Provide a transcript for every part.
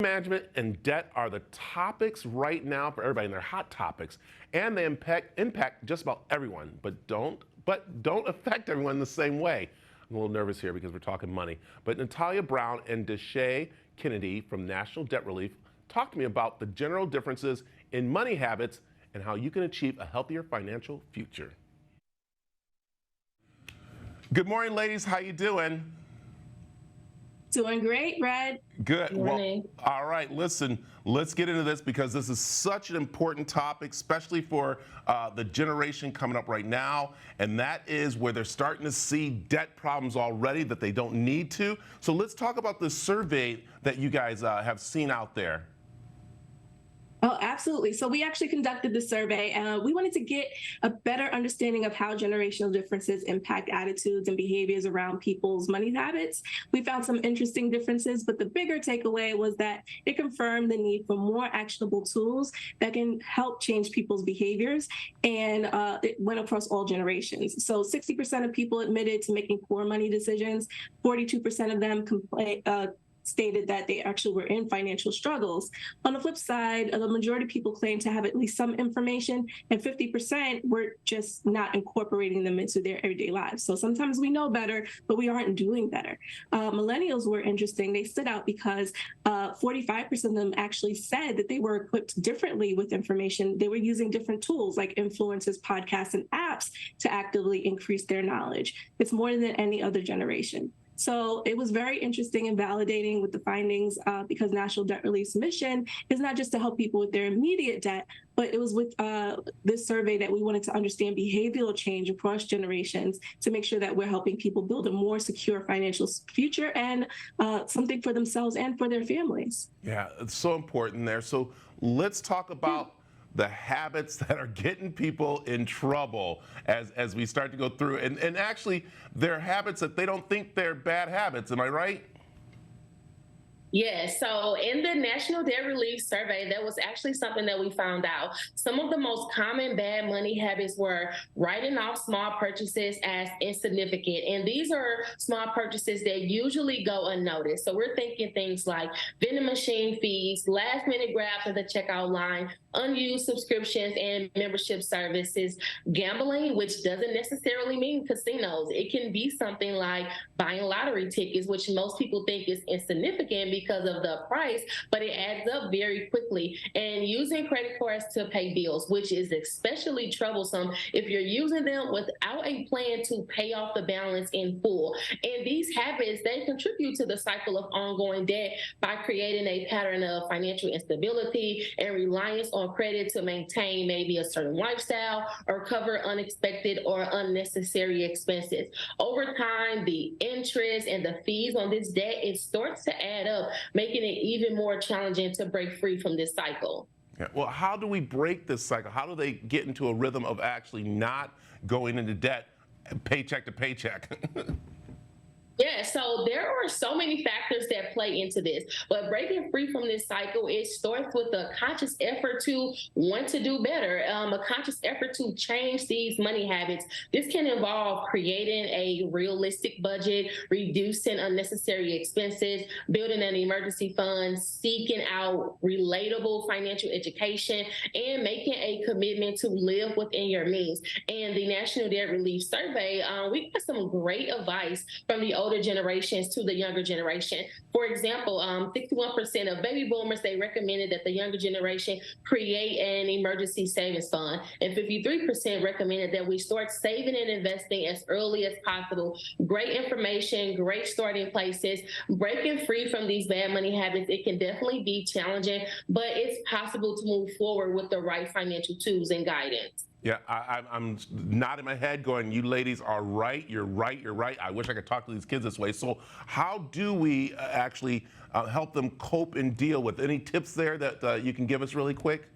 Management and debt are the topics right now for everybody, and they're hot topics, and they impact just about everyone, but don't affect everyone the same way. I'm a little nervous here because we're talking money. But Natalia Brown and Dasha Kennedy from National Debt Relief talked to me about the general differences in money habits and how you can achieve a healthier financial future. Good morning, ladies. How you doing? Doing great, Red. Good. Well, all right, listen, let's get into this because this is such an important topic, especially for the generation coming up right now, and that is where they're starting to see debt problems already that they don't need to. So let's talk about the survey that you guys have seen out there. Oh, absolutely. So we actually conducted the survey, and we wanted to get a better understanding of how generational differences impact attitudes and behaviors around people's money habits. We found some interesting differences, but the bigger takeaway was that it confirmed the need for more actionable tools that can help change people's behaviors, and it went across all generations. So 60% of people admitted to making poor money decisions, 42% of them stated that they actually were in financial struggles. On the flip side, the majority of people claim to have at least some information, and 50% were just not incorporating them into their everyday lives. So sometimes we know better, but we aren't doing better. Millennials were interesting. They stood out because 45% of them actually said that they were equipped differently with information. They were using different tools like influencers, podcasts, and apps to actively increase their knowledge. It's more than any other generation. So it was very interesting and validating with the findings because National Debt Relief's mission is not just to help people with their immediate debt, but it was with this survey that we wanted to understand behavioral change across generations to make sure that we're helping people build a more secure financial future and something for themselves and for their families. Yeah, it's so important there. So let's talk about the habits that are getting people in trouble as we start to go through. And actually, they're habits that they don't think they're bad habits. Am I right? Yes. So in the National Debt Relief Survey, that was actually something that we found out. Some of the most common bad money habits were writing off small purchases as insignificant. And these are small purchases that usually go unnoticed. So we're thinking things like vending machine fees, last minute grabs at the checkout line, unused subscriptions and membership services, gambling, which doesn't necessarily mean casinos. It can be something like buying lottery tickets, which most people think is insignificant because of the price, but it adds up very quickly. And using credit cards to pay bills, which is especially troublesome if you're using them without a plan to pay off the balance in full. And these habits, they contribute to the cycle of ongoing debt by creating a pattern of financial instability and reliance on credit to maintain maybe a certain lifestyle or cover unexpected or unnecessary expenses. Over time, the interest and the fees on this debt, it starts to add up, making it even more challenging to break free from this cycle. Yeah. Well, how do we break this cycle? How do they get into a rhythm of actually not going into debt paycheck to paycheck? Yeah, so there are so many factors that play into this, but breaking free from this cycle, it starts with a conscious effort to want to do better, a conscious effort to change these money habits. This can involve creating a realistic budget, reducing unnecessary expenses, building an emergency fund, seeking out relatable financial education, and making a commitment to live within your means. And the National Debt Relief Survey, we got some great advice from the older generations to the younger generation. For example, 61% of baby boomers, they recommended that the younger generation create an emergency savings fund. And 53% recommended that we start saving and investing as early as possible. Great information, great starting places. Breaking free from these bad money habits, it can definitely be challenging, but it's possible to move forward with the right financial tools and guidance. Yeah, I'm nodding my head going, you ladies are right, you're right, you're right. I wish I could talk to these kids this way. So how do we actually help them cope and deal with? Any tips there that you can give us really quick?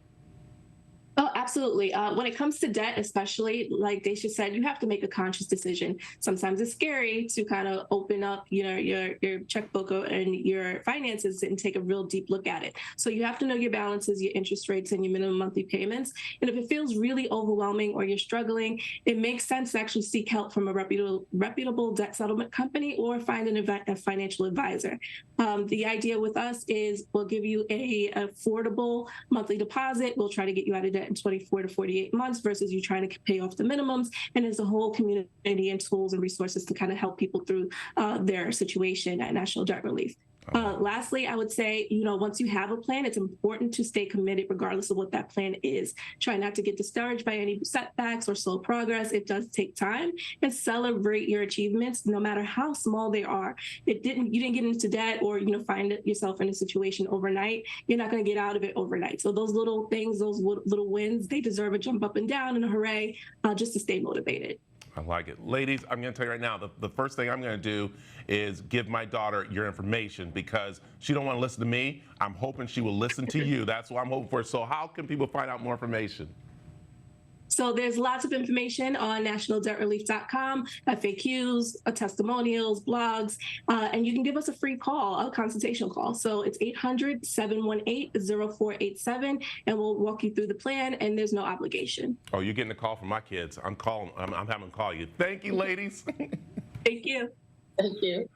Oh, Absolutely. When it comes to debt, especially like Dasha said, you have to make a conscious decision. Sometimes it's scary to kind of open up, your checkbook and your finances and take a real deep look at it. So you have to know your balances, your interest rates, and your minimum monthly payments. And if it feels really overwhelming or you're struggling, it makes sense to actually seek help from a reputable debt settlement company or find a financial advisor. The idea with us is we'll give you a affordable monthly deposit. We'll try to get you out of debt in 24 to 48 months versus you trying to pay off the minimums. And there's a whole community and tools and resources to kind of help people through their situation at National Debt Relief. Lastly, I would say, once you have a plan, it's important to stay committed regardless of what that plan is. Try not to get discouraged by any setbacks or slow progress. It does take time, and celebrate your achievements, no matter how small they are. You didn't get into debt or, find yourself in a situation overnight. You're not going to get out of it overnight. So those little things, those little wins, they deserve a jump up and down and a hooray just to stay motivated. I like it. Ladies, I'm going to tell you right now, the first thing I'm going to do is give my daughter your information because she don't want to listen to me. I'm hoping she will listen to you. That's what I'm hoping for. So how can people find out more information? So there's lots of information on nationaldebtrelief.com, FAQs, testimonials, blogs, and you can give us a free call, a consultation call. So it's 800-718-0487, and we'll walk you through the plan, and there's no obligation. Oh, you're getting a call from my kids. I'm having them call you. Thank you, ladies. Thank you. Thank you.